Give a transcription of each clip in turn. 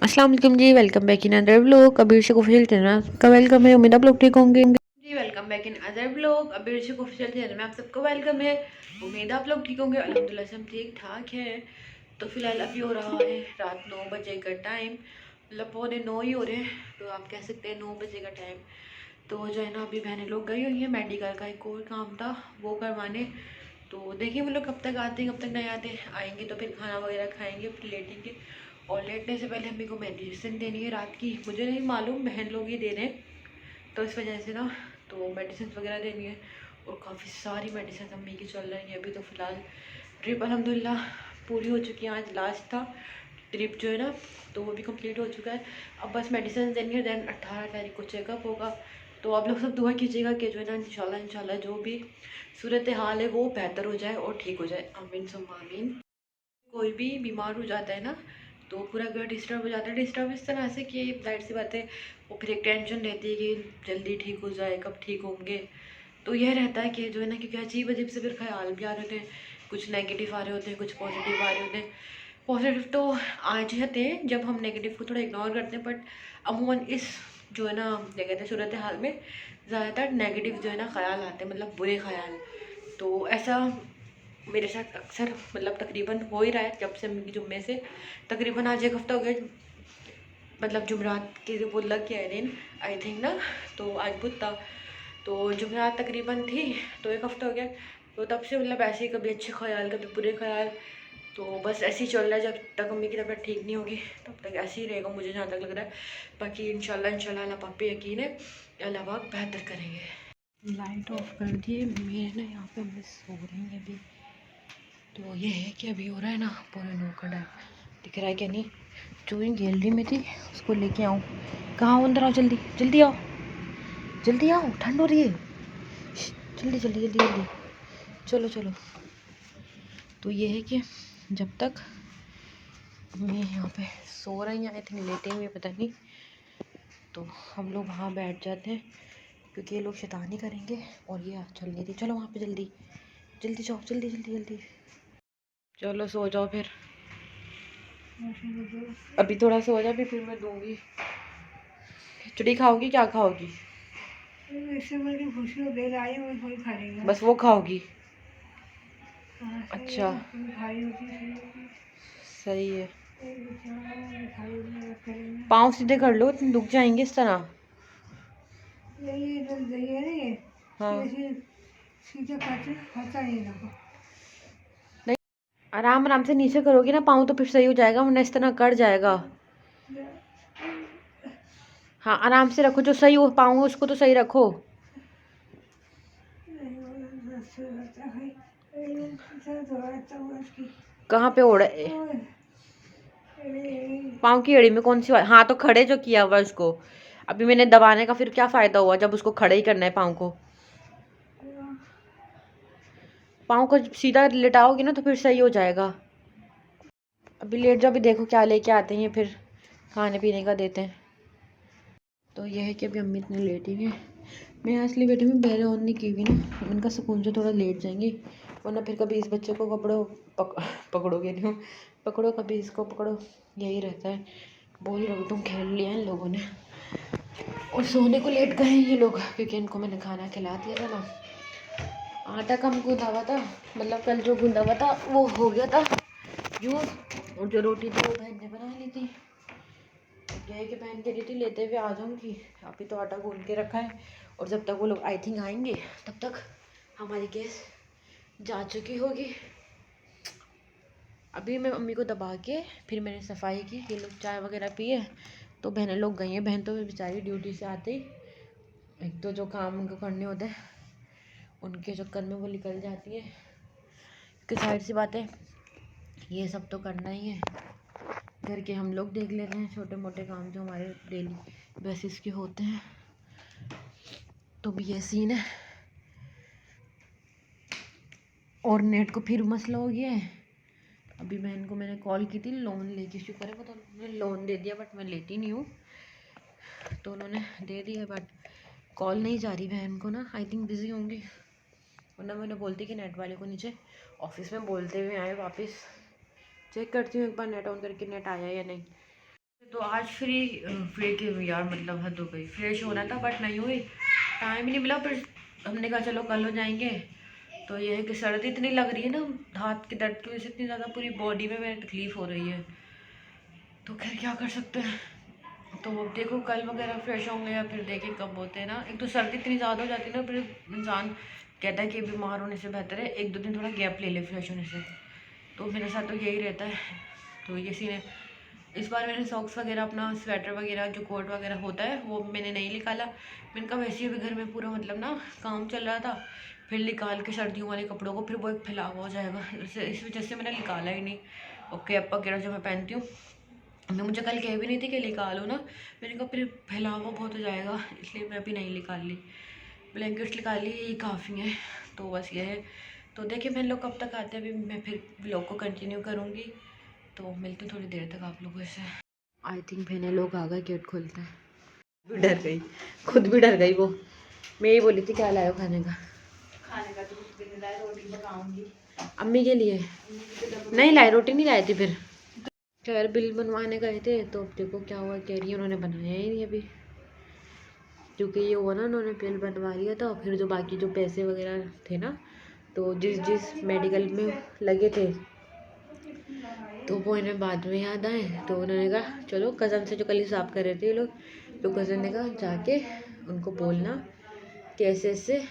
अस्सलाम वालेकुम जी, welcome back in other vlog. Abir Shaikh official channel का वेलकम है। उम्मीद आप लोग ठीक होंगे जी। Welcome back in other vlog. Abir Shaikh official channel में आप सबको वेलकम है। उम्मीद आप लोग ठीक होंगे। अल्हम्दुलिल्लाह से हम ठीक ठाक हैं। तो फिलहाल अभी हो रहा है रात 9 बजे का टाइम, मतलब 8:45 ही हो रहे हैं, तो आप कह सकते हैं 9 बजे का टाइम। तो जो है ना, अभी बहनें लोग गई हुई हैं, मेडिकल का एक और काम था वो करवाने। तो देखिए वो लोग कब तक आते हैं कब तक नहीं आते। आएंगे तो फिर खाना वगैरह खाएंगे, फिर लेटेंगे। और लेटने से पहले अम्मी को मेडिसिन देनी है रात की। मुझे नहीं मालूम, बहन लोग ही दे रहे हैं, तो इस वजह से ना तो मेडिसिन वगैरह देनी है। और काफ़ी सारी मेडिसिन अम्मी की चल रही है अभी। तो फ़िलहाल ड्रिप अल्हम्दुलिल्लाह पूरी हो चुकी है। आज लास्ट था ड्रिप जो है ना, तो वो भी कंप्लीट हो चुका है। अब बस मेडिसिन देनी है। दैन 18 तारीख को चेकअप होगा। तो आप लोग सब दुआ कीजिएगा कि जो है ना इंशाल्लाह जो भी सूरत हाल है वो बेहतर हो जाए और ठीक हो जाए। आमीन सुम्मा आमीन। कोई भी बीमार हो जाता है ना, तो पूरा घर डिस्टर्ब हो जाता है। डिस्टर्ब इस तरह से कि जाहिर सी बात है, वो फिर एक टेंशन रहती है कि जल्दी ठीक हो जाए, कब ठीक होंगे। तो यह रहता है कि जो है ना, क्योंकि अजीब अजीब से फिर ख्याल भी आ रहे होते हैं। कुछ नेगेटिव आ रहे होते हैं, कुछ पॉजिटिव आ रहे होते हैं। पॉजिटिव तो आ जाते हैं जब हम नेगेटिव को थोड़ा इग्नोर करते हैं, बट अमूमन इस जो है ना क्या कहते हैं सूरत हाल में ज़्यादातर नेगेटिव जो है ना ख्याल आते हैं, मतलब बुरे ख्याल। तो ऐसा मेरे साथ अक्सर मतलब तकरीबन हो ही रहा है जब से मेरी जुम्मे से तकरीबन आज एक हफ़्ता हो गया। मतलब जुमरात के वो लग गया है दिन, आई थिंक ना, तो आज बुध था, तो जुमरात तकरीबन थी, तो एक हफ़्ता हो गया। तो तब से मतलब ऐसे ही कभी अच्छे ख्याल कभी बुरे ख्याल, तो बस ऐसे ही चल रहा है। जब तक अम्मी की तबीयत ठीक नहीं होगी तब तक ऐसे ही रहेगा, मुझे जहाँ तक लग रहा है। बाकी इंशाल्लाह अल्लाह पाक पे यकीन है, अल्लाह पाक बेहतर करेंगे। लाइट ऑफ कर दिए मेरे ना, यहाँ पे मिस हो रही है अभी। तो ये है कि अभी हो रहा है ना 8:45 का टाइम, दिख रहा है क्या नहीं। चूही गैलरी में थी, उसको लेके आऊँ। कहाँ हो? अंदर आओ, जल्दी जल्दी आओ, जल्दी आओ, ठंड हो रही है। जल्दी जल्दी जल्दी जल्दी, चलो चलो। तो ये है कि जब तक मैं यहाँ पे सो रही हैं, आई थिंक लेटे हुए पता नहीं, तो हम लोग वहाँ बैठ जाते हैं, क्योंकि ये लोग शैतानी करेंगे। और ये चल नहीं रही। चलो वहाँ पे जल्दी जल्दी जाओ, जल्दी जल्दी जल्दी। चलो सो जाओ फिर, अभी थोड़ा सो जाओ, फिर मैं दूंगी। खिचड़ी खाओगी? क्या खाओगी? बस वो खाओगी? अच्छा सही है। पाँव सीधे कर लो, तुम दुख जाएंगे इस तरह। हाँ नहीं, आराम आराम से नीचे करोगी ना पाँव, तो फिर सही हो जाएगा, वरना इस तरह कट जाएगा। हाँ आराम से रखो, जो सही हो पाँव उसको तो सही रखो। कहाँ पे ओढ़ पाँव की एड़ी में कौन सी? हाँ तो खड़े जो किया हुआ उसको अभी मैंने दबाने का फिर क्या फ़ायदा हुआ, जब उसको खड़े ही करना है पाँव को। पाँव को सीधा लेटाओगे ना तो फिर सही हो जाएगा। अभी लेट जाओ, अभी देखो क्या लेके आते हैं, फिर खाने पीने का देते हैं। तो यह है कि अभी अम्मी इतने लेट ही हैं। मैं असली बेटे में बैरे ऑन नहीं की हुई ना, इनका सुकून से थोड़ा लेट जाएंगे, वरना फिर कभी इस बच्चे को पकड़ोगे नहीं, पकड़ो कभी इसको पकड़ो, यही रहता है। बोल रहा हूँ तुम खेल लिया इन लोगों ने। और सोने को लेट गए हैं ये लोग, क्योंकि इनको मैंने खाना खिला दिया था ना। आटा कम गूंदा हुआ था, मतलब कल जो गूंदा हुआ था वो हो गया था यूज़, और जो रोटी थी वो बहन ने बना ली थी। यह कि बहन कह रही थी लेते हुए आ जाऊँगी, अभी तो आटा गूंद के रखा है। और जब तक वो लोग आई थिंक आएंगे तब तक हमारी गैस जा चुकी होगी। अभी मैं मम्मी को दबा के फिर मैंने सफाई की, ये लोग चाय वगैरह पिए, तो बहनें लोग गई हैं। बहन तो बेचारी ड्यूटी से आते ही एक तो जो काम उनको करने होते हैं उनके चक्कर में वो निकल जाती है, क्योंकि साइड सी बात है ये सब तो करना ही है। घर के हम लोग देख लेते हैं छोटे मोटे काम जो हमारे डेली बेसिस के होते हैं। तो भी ये सीन है। और नेट को फिर मसला हो गया है। अभी बहन को मैंने कॉल की थी लोन लेके, शुक्र है तो उन्होंने लोन दे दिया, बट मैं लेती नहीं हूँ, तो उन्होंने दे दिया, बट कॉल नहीं जा रही बहन को ना, आई थिंक बिज़ी होंगी, वरना मैंने बोलती कि नेट वाले को नीचे ऑफिस में बोलते हुए आए वापस। चेक करती हूँ एक बार नेट ऑन करके नेट आया या नहीं। तो आज फ्री की हुई यार, मतलब हद हो गई। फ्रेश होना था बट नहीं हुई, टाइम ही नहीं मिला। फिर हमने कहा चलो कल हो जाएंगे। तो ये है कि सर्दी इतनी लग रही है ना, हाथ के दर्द की वजह से इतनी ज़्यादा पूरी बॉडी में मेरी तकलीफ़ हो रही है। तो खैर क्या कर सकते हैं। तो देखो कल वगैरह फ्रेश होंगे या फिर देखें कब होते हैं ना। एक तो सर्दी इतनी ज़्यादा हो जाती है ना, फिर इंसान कहता है कि बीमार होने से बेहतर है 1-2 दिन थोड़ा गैप ले ले फ्रेश होने से। तो मेरे साथ तो यही रहता है। तो ये सीन है। इस बार मैंने सॉक्स वगैरह, अपना स्वेटर वगैरह, जो कोट वगैरह होता है वो मैंने नहीं निकाला। मैंने कहा वैसे ही अभी घर में पूरा मतलब ना काम चल रहा था, फिर निकाल के सर्दियों वाले कपड़ों को फिर वो एक फैलावा हो जाएगा, इस वजह से मैंने निकाला ही नहीं। और कैप वगैरह जो मैं पहनती हूँ, मैं मुझे कल कह भी नहीं थी कि निकालो ना, मैंने कहा फिर फैलावा बहुत हो जाएगा, इसलिए मैं अभी नहीं निकाल ली। ब्लैंकेट्स निकाल ली, यही काफ़ी है। तो बस ये है। तो देखिए मैं लोग कब तक आते हैं, अभी मैं फिर व्लॉग को कंटिन्यू करूँगी। तो मिलती हूँ थोड़ी देर तक आप लोगों से। आई थिंक मैंने लोग आ गए, गेट खोलते हैं। भी डर गई, खुद भी डर गई। वो मैं यही बोली थी क्या लाए हो खाने का। खाने का तो कुछ भी नहीं लाए, रोटी पकाऊंगी अम्मी के लिए। नहीं लाए, रोटी नहीं लाए थे। फिर खैर बिल बनवाने गए थे, तो अब देखो क्या हुआ, कह रही है उन्होंने बनाया ही नहीं अभी। क्योंकि ये हुआ ना, उन्होंने बिल बनवा लिया था, फिर जो बाकी जो पैसे वगैरह थे ना, तो जिस जिस मेडिकल में लगे थे, तो वो इन्हें बाद में याद आए। तो उन्होंने कहा चलो, कज़न से जो कल हिसाब कर रहे थे ये लोग, तो कज़न ने कहा जाके उनको बोलना कैसे से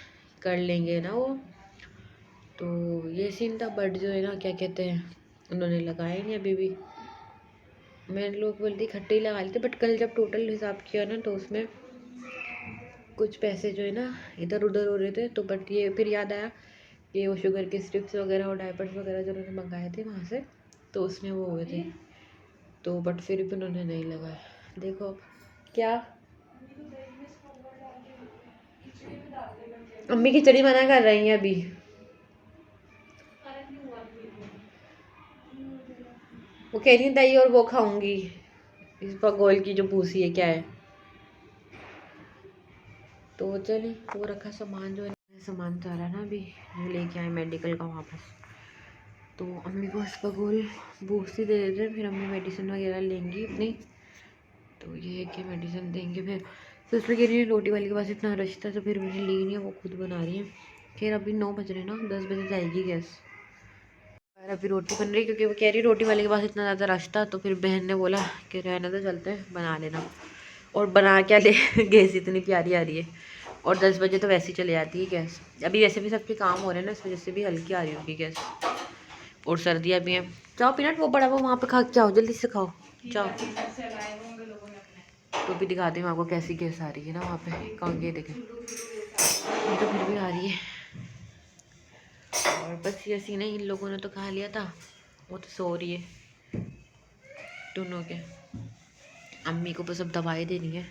कर लेंगे ना वो। तो ये सीन था। बट जो है ना, क्या कहते हैं, उन्होंने लगाया नहीं अभी भी। मैंने लोग बोलते इकट्ठे ही लगा लेते, बट कल जब टोटल हिसाब किया ना, तो उसमें कुछ पैसे जो है ना इधर उधर हो रहे थे। तो बट ये फिर याद आया कि वो शुगर के स्ट्रिप्स वगैरह और डायपर्स वगैरह जो उन्होंने मंगाए थे वहाँ से, तो उसमें वो हुए थे। तो बट फिर भी उन्होंने नहीं लगाया। देखो अब क्या, अम्मी खिचड़ी मना कर रही हैं अभी। वो कह रही है दही और वो खाऊंगी, इस पगोल की जो भूसी है क्या है। तो चलिए, वो रखा सामान जो है, सामान सारा ना अभी जो लेके आए मेडिकल का वापस। तो अम्मी को पगोल भूसी दे देते हैं, फिर अम्मी मेडिसिन वगैरह लेंगी अपनी। तो ये है कि मेडिसिन देंगे फिर उसमें कह रही है रोटी वाली के पास इतना रश था, तो फिर मैंने ली नहीं है, वो खुद बना रही है। खैर अभी 9 बज रहे ना, 10 बजे जाएगी गैस। और अभी रोटी बन रही, क्योंकि वो कह रही रोटी वाले के पास इतना ज़्यादा रश था, तो फिर बहन ने बोला कि रहने तो चलते हैं, बना लेना। और बना क्या ले गैस इतनी प्यारी आ रही है। और 10 बजे तो वैसे ही चले जाती है गैस। अभी वैसे भी सबके काम हो रहे हैं ना, इस वजह से भी हल्की आ रही होगी गैस। और सर्दियाँ भी हैं। जाओ पीनट, वो बड़ा वो वहाँ पे खा के आओ, जल्दी से खाओ जाओ। तो भी दिखाती हूँ आपको कैसी गैस आ रही है ना वहाँ पे। कौन ये देखें, ये तो फिर भी आ रही है। और बस ये सीन है, इन लोगों ने तो खा लिया था, वो तो सो रही है दोनों के। अम्मी को बस अब दवाई देनी है,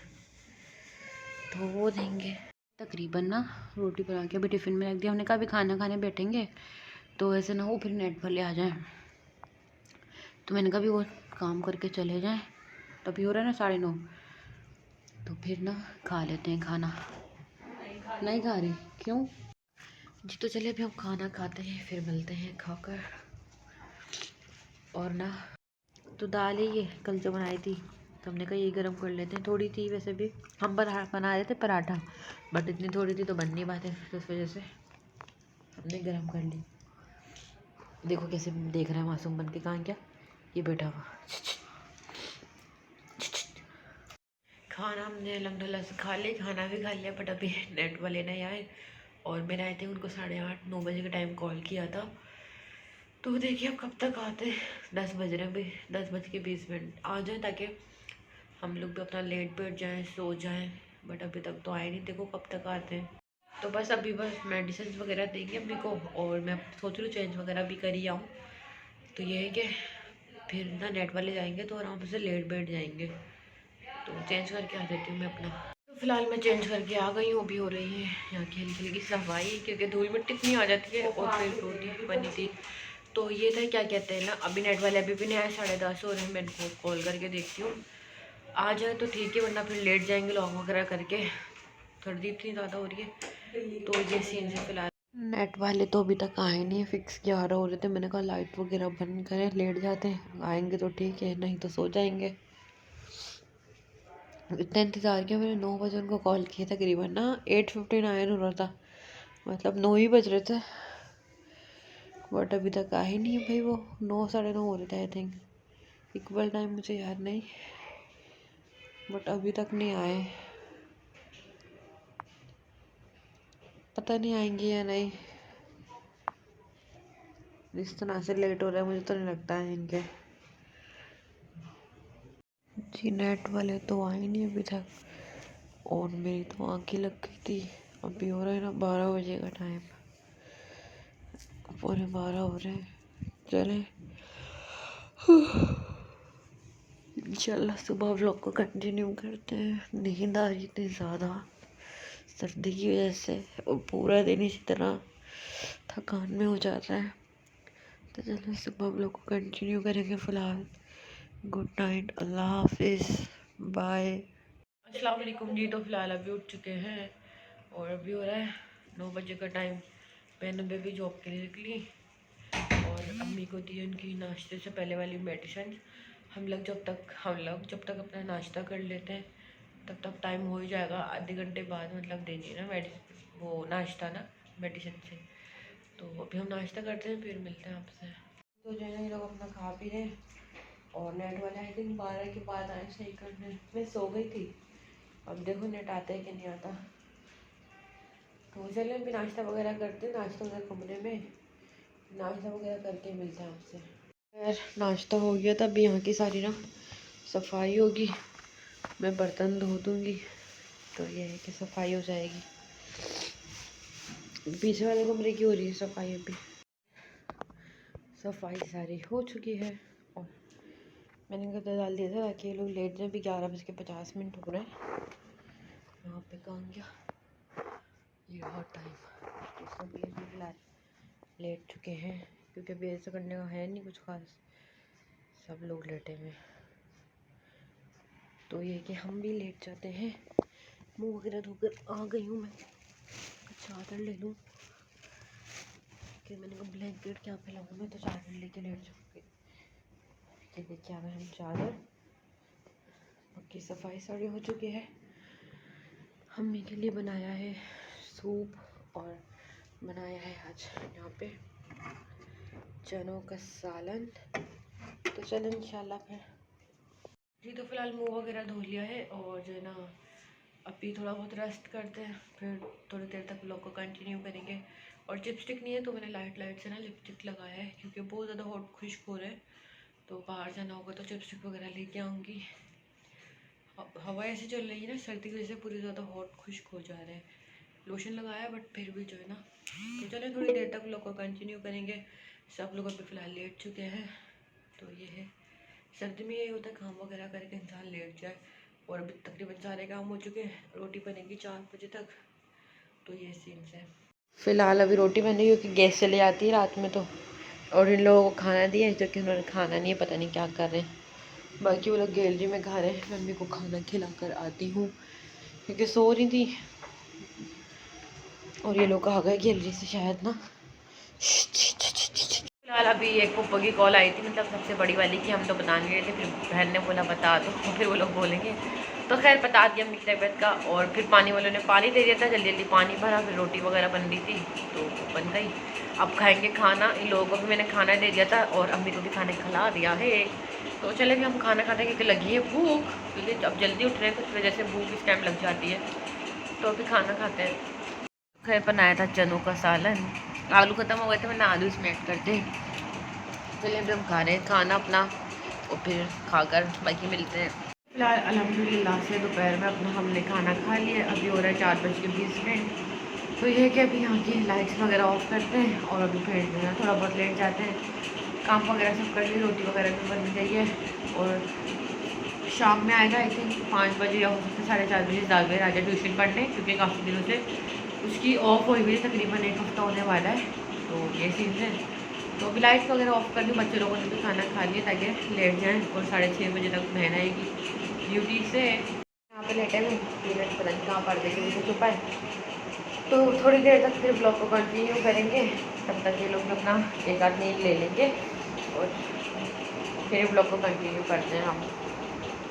तो वो देंगे तकरीबन ना। रोटी बना के अभी टिफ़िन में रख दिया। हमने कहा अभी खाना खाने बैठेंगे तो ऐसे ना हो फिर नेट वाले आ जाएं। तो मैंने कहा भी वो काम करके चले जाएं, तभी हो रहा है ना 9:30, तो फिर ना खा लेते हैं खाना। नहीं खा रही क्यों जी? तो चलिए अभी हम खाना खाते हैं, फिर मिलते हैं खाकर। और ना, तो दाल है ये कल जो बनाई थी, तो हमने कहा ये गर्म कर लेते हैं। थोड़ी थी वैसे भी, हम बना रहे थे पराठा, बट इतनी थोड़ी थी तो बन नहीं पाते, तो इस वजह से हमने गर्म कर ली। देखो कैसे देख रहा है मासूम बन के, कहाँ क्या ये बैठा हुआ। खाना हमने अलहमदुलिल्लाह से खा लिया, खाना भी खा लिया, बट अभी नेट वाले नहीं आए। और मैंने आए थे उनको 8:30-9 बजे के टाइम कॉल किया था। तो देखिए अब कब तक आते। 10 बज रहे हैं अभी, 10:20 आ जाए, ताकि हम लोग भी अपना लेट बैठ जाएं, सो जाएं। बट अभी तक तो आए नहीं, देखो कब तक आते हैं। तो बस अभी बस मेडिसिन वगैरह देंगे अम्मी को, और मैं सोच रही हूँ चेंज वगैरह भी कर ही आऊँ। तो ये है कि फिर ना नेट वाले जाएंगे तो आराम से लेट बैठ जाएंगे। तो चेंज करके आ जाती हूँ मैं अपना। तो फिलहाल मैं चेंज करके आ गई हूँ। अभी हो रही है यहाँ की हल्की हल्की सफाई, क्योंकि धूल मिट्टी इतनी आ जाती है। और फिर रोटी बनी थी, तो ये था क्या कहते हैं ना, अभी नेट वाले अभी भी नहीं आए, 10:30 हो रहे हैं। मैं इनको कॉल करके देखती हूँ, आ जाए तो ठीक है, वरना फिर लेट जाएंगे लॉक वगैरह करके। सर्दी इतनी ज़्यादा हो रही है, तो ये सीन है फिलहाल। नेट वाले तो अभी तक आए नहीं है, फिक्स 11 हो रहे थे। मैंने कहा लाइट वगैरह बंद करें, लेट जाते हैं, आएंगे तो ठीक है, नहीं तो सो जाएंगे। इतना इंतज़ार किया मैंने, 9 बजे उनको कॉल किया तकरीबन ना, 8:59 हो रहा था, मतलब 9 ही बज रहे थे, बट अभी तक आ ही नहीं है भाई। वो 9 साढ़े 9 हो रहे थे आई थिंक, इक्वल टाइम मुझे याद नहीं, बट अभी तक नहीं आए, पता नहीं आएंगे या नहीं। जिस तरह से लेट हो रहा है मुझे तो नहीं लगता है इनके जी, नेट वाले तो आए नहीं अभी तक, और मेरी तो आँखें लग गई थी। अभी हो रहा है ना 12 बजे का टाइम, पूरे 12 हो रहे हैं। चले इंशाल्लाह सुबह व्लॉग को कंटिन्यू करते हैं। नींद आ रही इतनी ज़्यादा सर्दी की वजह से, और पूरा दिन इसी तरह थकान में हो जाता है। तो चलो सुबह व्लॉग को कंटिन्यू करेंगे। फ़िलहाल गुड नाइट, अल्लाह हाफिज़, बाय। अस्सलाम वालेकुम जी। तो फ़िलहाल अभी उठ चुके हैं और अभी हो रहा है 9 बजे का टाइम। बहन बेबी जॉब के लिए निकली और अम्मी को दी उनकी नाश्ते से पहले वाली मेडिसिन। हम लोग जब तक अपना नाश्ता कर लेते हैं तब तक टाइम हो ही जाएगा। आधे घंटे बाद मतलब दे दी ना वो नाश्ता ना मेडिसिन से। तो अभी हम नाश्ता करते हैं, फिर मिलते हैं आपसे। तो जो है ना ये लोग अपना खा पी रहे हैं और नेट वाले आई थिंक 12 के बाद आए सही करने। मैं सो गई थी, अब देखो नेट आता है कि नहीं आता। तो चलिए अभी नाश्ता वगैरह करते हैं, नाश्ता वगैरह कमरे में नाश्ता वगैरह करके मिलते हैं आपसे। यार नाश्ता हो गया था, अभी यहाँ की सारी ना सफाई होगी, मैं बर्तन धो दूँगी, तो ये है कि सफाई हो जाएगी। पीछे वाले कमरे की हो रही है सफाई, अभी सफाई सारी हो चुकी है और मैंने गद्दा डाल दिया था ताकि ये लोग लेट जाए। अभी 11:50 हो रहे हैं। यहाँ पे कहाँ गया ये हॉट टाइम, तो सब ये भी फिलहाल लेट चुके हैं क्योंकि अभी ऐसा करने का है नहीं कुछ खास, सब लोग लेटे हुए। तो ये कि हम भी लेट जाते हैं। मुँह वगैरह धोकर आ गई हूँ मैं, चादर ले लूँ कि मैंने कहा ब्लैंकेट क्या फैलाऊँ, मैं तो चादर लेके लेट जाऊँगी। ये देखिए आ गए हम चादर। बाकी सफाई सारी हो चुकी है। अम्मी के लिए बनाया है सूप और बनाया है आज यहाँ पे चनों का सालन। तो चलो इंशाल्लाह फिर जी। तो फिलहाल मुँह वगैरह धो लिया है और जो है ना अभी थोड़ा बहुत रेस्ट करते हैं, फिर थोड़ी देर तक व्लॉग को कंटिन्यू करेंगे। और लिपस्टिक नहीं है तो मैंने लाइट से ना लिपस्टिक लगाया है क्योंकि बहुत ज़्यादा हॉट खुश्क हो रहा है, तो बाहर जाना होगा तो लिपस्टिक वगैरह लेके आऊँगी। हवा ऐसे चल रही है ना, सर्दी की वजह से पूरी ज़्यादा हॉट खुश्क हो जा रहा है। लोशन लगाया बट फिर भी जो है ना, तो चलिए थोड़ी देर तक व्लॉग को कंटिन्यू करेंगे। सब लोग अभी फ़िलहाल लेट चुके हैं। तो ये है सर्दी में यही होता है, काम वगैरह करके इंसान लेट जाए। और अभी तकरीबन सारे काम हो चुके हैं, रोटी बनेगी 4 बजे तक। तो ये सीन्स है। फ़िलहाल अभी रोटी बनी क्योंकि गैस चली जाती है रात में, तो और इन लोगों को खाना दिया है जो कि उन्होंने खाना नहीं है, पता नहीं क्या कर रहे हैं। बाकी वो लोग गैलरी में खा रहे हैं। मम्मी को खाना खिला कर आती हूँ क्योंकि सो रही थी और ये लोग आ गए गैलरी से शायद ना। फिलहाल अभी एक पप्पा की कॉल आई थी, मतलब सबसे बड़ी वाली की, हम तो बता नहीं रहे थे, फिर बहन ने बोला बता दो, तो फिर वो लोग बोलेंगे, तो खैर बता दिया अम्मी की तबीयत का। और फिर पानी वालों ने पानी दे दिया था, जल्दी जल्दी पानी भरा, फिर रोटी वगैरह बन रही थी तो बन गई। अब खाएंगे खाना, इन लोगों को भी मैंने खाना दे दिया था और अम्मी को भी खाने खिला दिया है। तो चले भी हम खाना खाते हैं क्योंकि लगी है भूख, क्योंकि अब जल्दी उठ रहे हैं कुछ वजह से भूख इस टाइम लग जाती है। तो अभी खाना खाते हैं। खैर बनाया था चनों का सालन, आलू ख़त्म हो गए थे, मैंने आलू इसमें ऐड कर दे। चलिए अभी हम खा रहे हैं खाना अपना और फिर खाकर बाकी मिलते हैं। फिलहाल अल्हम्दुलिल्लाह से दोपहर में अपना हमने खाना खा लिया। अभी हो रहा है 4:20। तो ये है कि अभी यहाँ की लाइट्स वगैरह ऑफ करते हैं और अभी फिर जो है थोड़ा बहुत लेट जाते हैं, काम वगैरह सब कर लिए, रोटी वगैरह भी बन गई है। और शाम में आएगा आई थिंक 5 बजे या हो सकता है 4:30 बजे दालवेर आ जाए ट्यूशन पढ़ने, क्योंकि काफ़ी दिनों से उसकी ऑफ हुई हुई है, तकरीबन 1 हफ़्ता होने वाला है। तो ये सीन है। तो अभी लाइट्स वगैरह ऑफ कर दूँ, बच्चे लोगों ने भी खाना खा लिया ताकि लेट जाएँ। और 6:30 बजे तक बहन आएगी ड्यूटी से। यहाँ पे लेटे हुए पता नहीं कहाँ पढ़ देंगे, मुझे छुपा है। तो थोड़ी देर तक फिर ब्लॉग को कंटिन्यू करेंगे, तब तक ये लोग अपना एक आध नींद ले लेंगे और फिर ब्लॉग को कंटिन्यू करते हैं हम।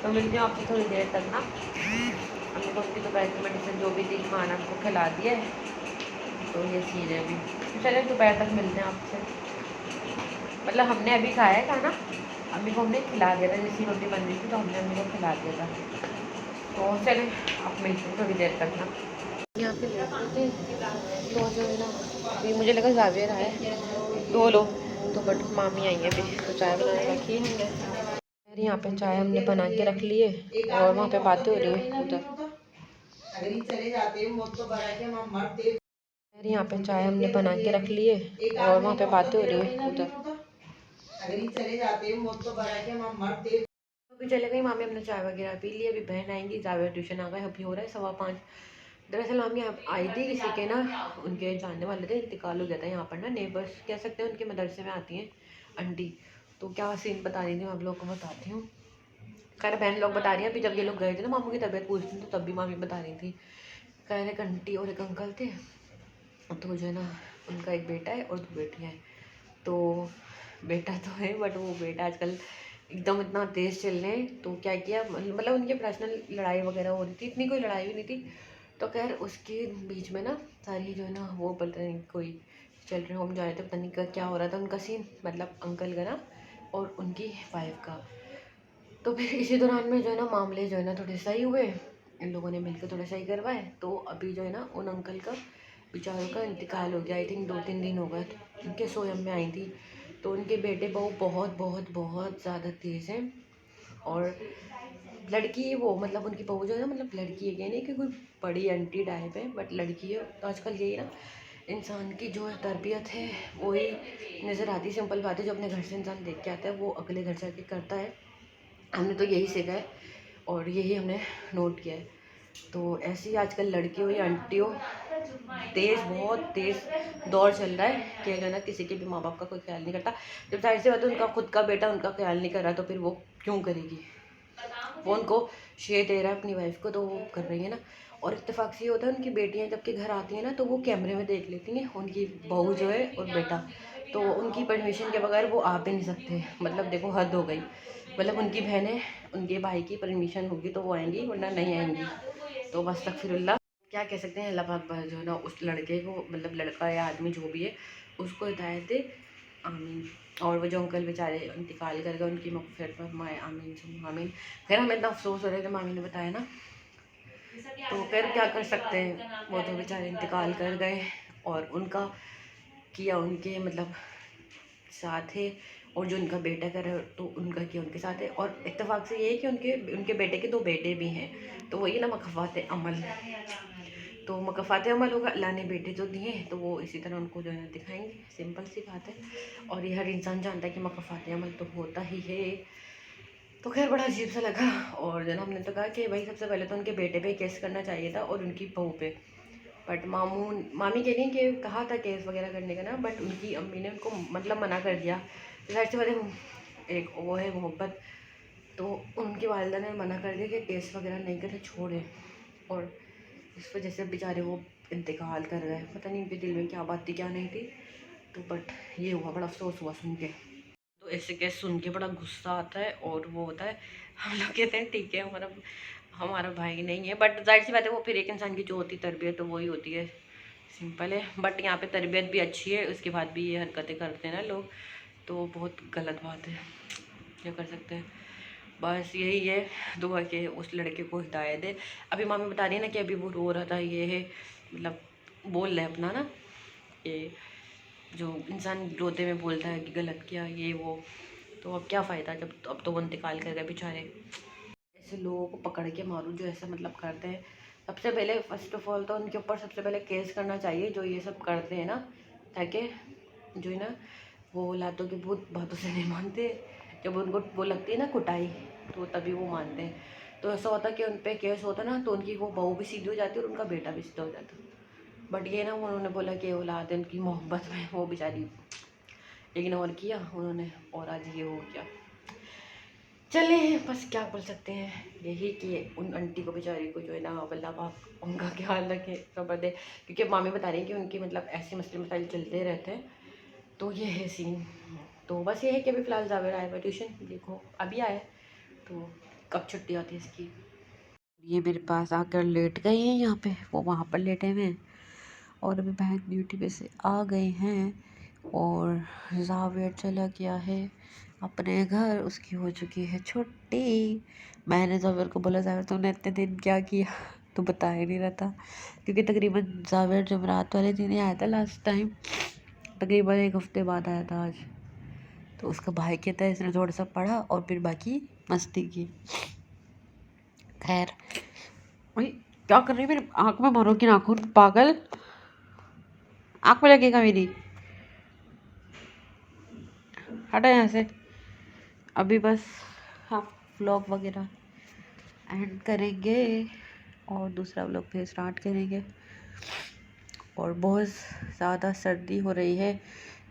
तो मिलती हूँ आपसे थोड़ी देर तक ना। हमने तो उनकी दोपहर की मेडिसिन जो भी थी खाना को खिला दिया है, तो ये सीन है अभी। चले दोपहर तक मिलते हैं आपसे। मतलब हमने अभी खाया है खाना, अम्मी को हमने खिला दिया था, जैसी रोटी बन रही थी तो हमने अम्मी को खिला दिया था। तो चले आप मिलते हैं थोड़ी देर तक ना। यहाँ पे थे तो जो है ना, अभी मुझे लगा जावेर आया है 2 लोग, तो बट मामी आई है अभी, तो चाय बना के रखी है हमने। यहाँ पे चाय हमने बना के रख ली है और वहाँ पे बातें हो रही है उधर। यहाँ पे चाय हमने बना के रख ली है और वहाँ पे बातें हो रही है उधर। अभी चले गई मामी, हमने चाय वगैरह पी ली। अभी बहन आएंगी, जावेर ट्यूशन आ गए, अभी हो रहा है 5:15। दरअसल मामी आई थी किसी के ना, उनके जानने वाले थे, इंतकाल हो गया था यहाँ पर ना, नेबर्स कह सकते हैं, उनके मदरसे में आती हैं आंटी। तो क्या सीन बता रही थी मैं आप लोग को बताती हूँ। खैर बहन लोग बता रही हैं, अभी जब ये लोग गए थे ना मामू की तबीयत पूछती थी, तो तब भी मामी बता रही थी। कह रहे एक आंटी और एक अंकल थे, तो जो है ना उनका एक बेटा है और 2 बेटियाँ हैं। तो बेटा तो है, बट वो बेटा आजकल एकदम इतना तेज़ चल रहे हैं, तो क्या किया, मतलब उनकी पर्सनल लड़ाई वगैरह हो रही थी, इतनी कोई लड़ाई भी नहीं थी। तो खैर उसके बीच में ना सारी जो है ना वो पता नहीं कोई चिल्ड्रन होम जा रहे थे, पता नहीं क्या हो रहा था उनका सीन, मतलब अंकल का ना और उनकी वाइफ का। तो फिर इसी दौरान में जो है ना मामले जो है ना थोड़े सही हुए, इन लोगों ने मिलकर थोड़ा सही करवाए। तो अभी जो है ना उन अंकल का बेचारों का इंतकाल हो गया। आई थिंक 2-3 दिन हो गए उनके सोयम में आई थी। तो उनके बेटे बहू बहुत बहुत बहुत ज़्यादा तेज़ हैं, और लड़की वो मतलब उनकी बहू जो है ना, मतलब लड़की है, कह नहीं कि कोई बड़ी आंटी टाइप है, बट लड़की है। तो आजकल यही ना, इंसान की जो तरबियत है वही नज़र आती है। सिंपल बात है, जो अपने घर से इंसान देख के आता है वो अगले घर जाके करता है। हमने तो यही सीखा है और यही हमने नोट किया है। तो ऐसी आजकल लड़की हो या आंटी हो, तेज़ बहुत तेज़ दौर चल रहा है कि अगर ना किसी के भी माँ बाप का कोई ख्याल नहीं करता। जब जाहिर सी बात है उनका खुद का बेटा उनका ख्याल नहीं कर रहा, तो फिर वो क्यों करेगी। वो उनको शेयर दे रहा है अपनी वाइफ को, तो वो कर रही है ना। और इत्तेफाक से ये होता है, उनकी बेटियां जब के घर आती हैं ना, तो वो कैमरे में देख लेती हैं उनकी बहू जो है और बेटा। तो उनकी परमिशन के बगैर वो आ भी नहीं सकते, मतलब देखो हद हो गई। मतलब उनकी बहनें, उनके भाई की परमिशन होगी तो वो आएंगी, वरना नहीं आएंगी। तो बस तकफिरुल्लाह, क्या कह सकते हैं, अल्लाह पाक बस जो है ना उस लड़के को, मतलब लड़का या आदमी जो भी है, उसको हिदायत दे, आमीन। और वो जो अंकल बेचारे इंतकाल कर गए, उनकी मग़फ़िरत में फरमाए, आमीन सुम्मा आमीन। फिर हमें इतना अफसोस हो रहा है जब मामी ने बताया ना, तो फिर क्या कर सकते हैं, वो तो बेचारे इंतकाल कर गए और उनका किया उनके मतलब साथ है, और जो उनका बेटा कर रहा है तो उनका किया उनके साथ है। और इत्तेफाक से ये है कि उनके उनके बेटे के 2 बेटे भी हैं। तो वही ना मकफ़ात अमल, तो मकफ़ात अमल होगा, अल्लाह ने बेटे जो दिए हैं तो वो इसी तरह उनको जो है ना दिखाएंगे, सिंपल सी बात है। और ये हर इंसान जानता है कि मकफ़ात अमल तो होता ही है। तो खैर बड़ा अजीब सा लगा, और जो है ना हमने तो कहा कि भाई सबसे पहले तो उनके बेटे पे केस करना चाहिए था और उनकी बहू पे। बट मामी कह रही हैं कि कहा था केस वगैरह करने का ना, बट उनकी अम्मी ने उनको मतलब मना कर दिया। तो जाहिर सी बात है, एक वो है मोहब्बत, तो उनकी वालिदा ने मना कर दिया कि केस वगैरह नहीं करे, छोड़े। और इस वजह से बेचारे वो इंतकाल कर गए। पता नहीं उनके दिल में क्या बात थी क्या नहीं थी, तो बट ये हुआ, बड़ा अफसोस हुआ सुन के। तो ऐसे केस सुन के बड़ा गुस्सा आता है, और वो होता है, हम लोग कहते हैं ठीक है हमारा हमारा भाई नहीं है, बट जाहिर सी बात है वो फिर एक इंसान की जो होती तरबियत तो वही होती है, सिंपल है। बट यहाँ पे तरबियत भी अच्छी है, उसके बाद भी ये हरकतें करते हैं ना लोग, तो बहुत गलत बात है, क्या कर सकते हैं। बस यही है, दुआ के उस लड़के को हिदायत दे। अभी मामी बता रही है ना कि अभी वो रो रहा था, ये है मतलब बोल रहे अपना ना, ये जो इंसान रोते में बोलता है कि गलत किया ये वो, तो अब क्या फ़ायदा, जब तो अब तो वो इंतकाल कर गए बेचारे। ऐसे लोगों को पकड़ के मारो जो ऐसा मतलब करते हैं। सबसे पहले फ़र्स्ट ऑफ ऑल तो उनके ऊपर सबसे पहले केस करना चाहिए जो ये सब करते हैं ना, ताकि जो है ना वो लातों के भूत बातों से नहीं मानते। जब उनको वो लगती है ना कुटाई, तो तभी वो मानते हैं। तो ऐसा होता कि उन पर केस होता ना, तो उनकी वो बहू भी सीधी हो जाती और उनका बेटा भी सीधा हो जाता। बट ये ना उन्होंने बोला कि औलाद है, उनकी मोहब्बत में वो बेचारी इग्नोर किया उन्होंने, और आज ये हो गया। चले बस क्या बोल सकते हैं, यही कि उन आंटी को बेचारी को जो है ना अल्लाह पाक उनका ख्याल रखे, सब्र दे। क्योंकि मामी बता रही हैं कि उनकी मतलब ऐसे मसले मसाइल चलते रहते हैं, तो ये है सीन। तो बस ये है कि अभी फ़िलहाल जावेद आया हुआ ट्यूशन, देखो अभी आया, तो कब छुट्टी होती है इसकी। ये मेरे पास आकर लेट गई हैं यहाँ पे, वो वहाँ पर लेटे हुए हैं और अभी बहन ड्यूटी पे से आ गए हैं और जावेद चला गया है अपने घर, उसकी हो चुकी है छुट्टी। मैंने जावेद को बोला जावेद तुमने इतने दिन क्या किया, तो बता ही नहीं रहा था क्योंकि तकरीबन जावेद जमरात वाले दिन ही आया था लास्ट टाइम, तकरीबन 1 हफ्ते बाद आया था आज। तो उसका भाई कहता है इसने थोड़ा सा पढ़ा और फिर बाकी मस्ती की। खैर भाई क्या कर रही है, मेरी आँख में मारो कि नाखून, पागल, आँख में लगेगा मेरी, हटा यहाँ से। अभी बस हम व्लॉग वगैरह एंड करेंगे और दूसरा व्लॉग फिर स्टार्ट करेंगे। और बहुत ज़्यादा सर्दी हो रही है,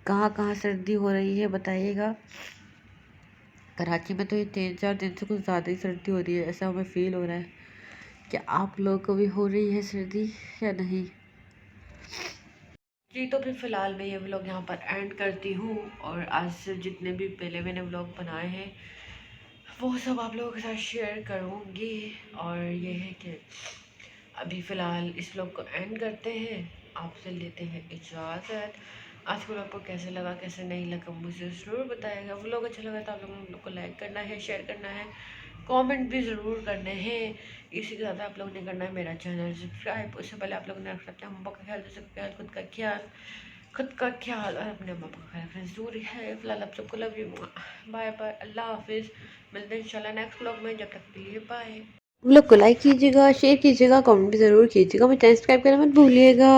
कहाँ कहाँ सर्दी हो रही है बताइएगा। कराची में तो ये 3-4 दिन से कुछ ज़्यादा ही सर्दी हो रही है, ऐसा हमें फील हो रहा है। क्या आप लोगों को भी हो रही है सर्दी या नहीं जी। तो फिर फ़िलहाल मैं ये व्लॉग यहाँ पर एंड करती हूँ और आज से जितने भी पहले मैंने व्लॉग बनाए हैं वो सब आप लोगों के साथ शेयर करूँगी। और ये है कि अभी फ़िलहाल इस व्लॉग को एंड करते हैं, आपसे लेते हैं इजाज़त। आज को आपको कैसे लगा कैसे नहीं लगा मुझे ज़रूर बताइएगा। व्लॉग अच्छा लगा तो आप लोगों को लाइक करना है, शेयर करना है, कमेंट भी ज़रूर करने हैं। इसी के साथ आप लोगों ने करना है मेरा चैनल सब्सक्राइब। उससे पहले आप लोगों ने रखना अम्मा का ख्याल, जैसे ख्याल खुद का ख्याल और अपने अम्मा का ख्याल रखना ज़रूरी है। फिलहाल आप सबको लव यू, बाय बाय, अल्लाह हाफिज़। मिलते हैं इंशाल्लाह नेक्स्ट व्लॉग में, जब तक के लिए बाय। व्लॉग को लाइक कीजिएगा, शेयर कीजिएगा, कमेंट भी ज़रूर कीजिएगा, मुझे सब्सक्राइब करना मत भूलिएगा।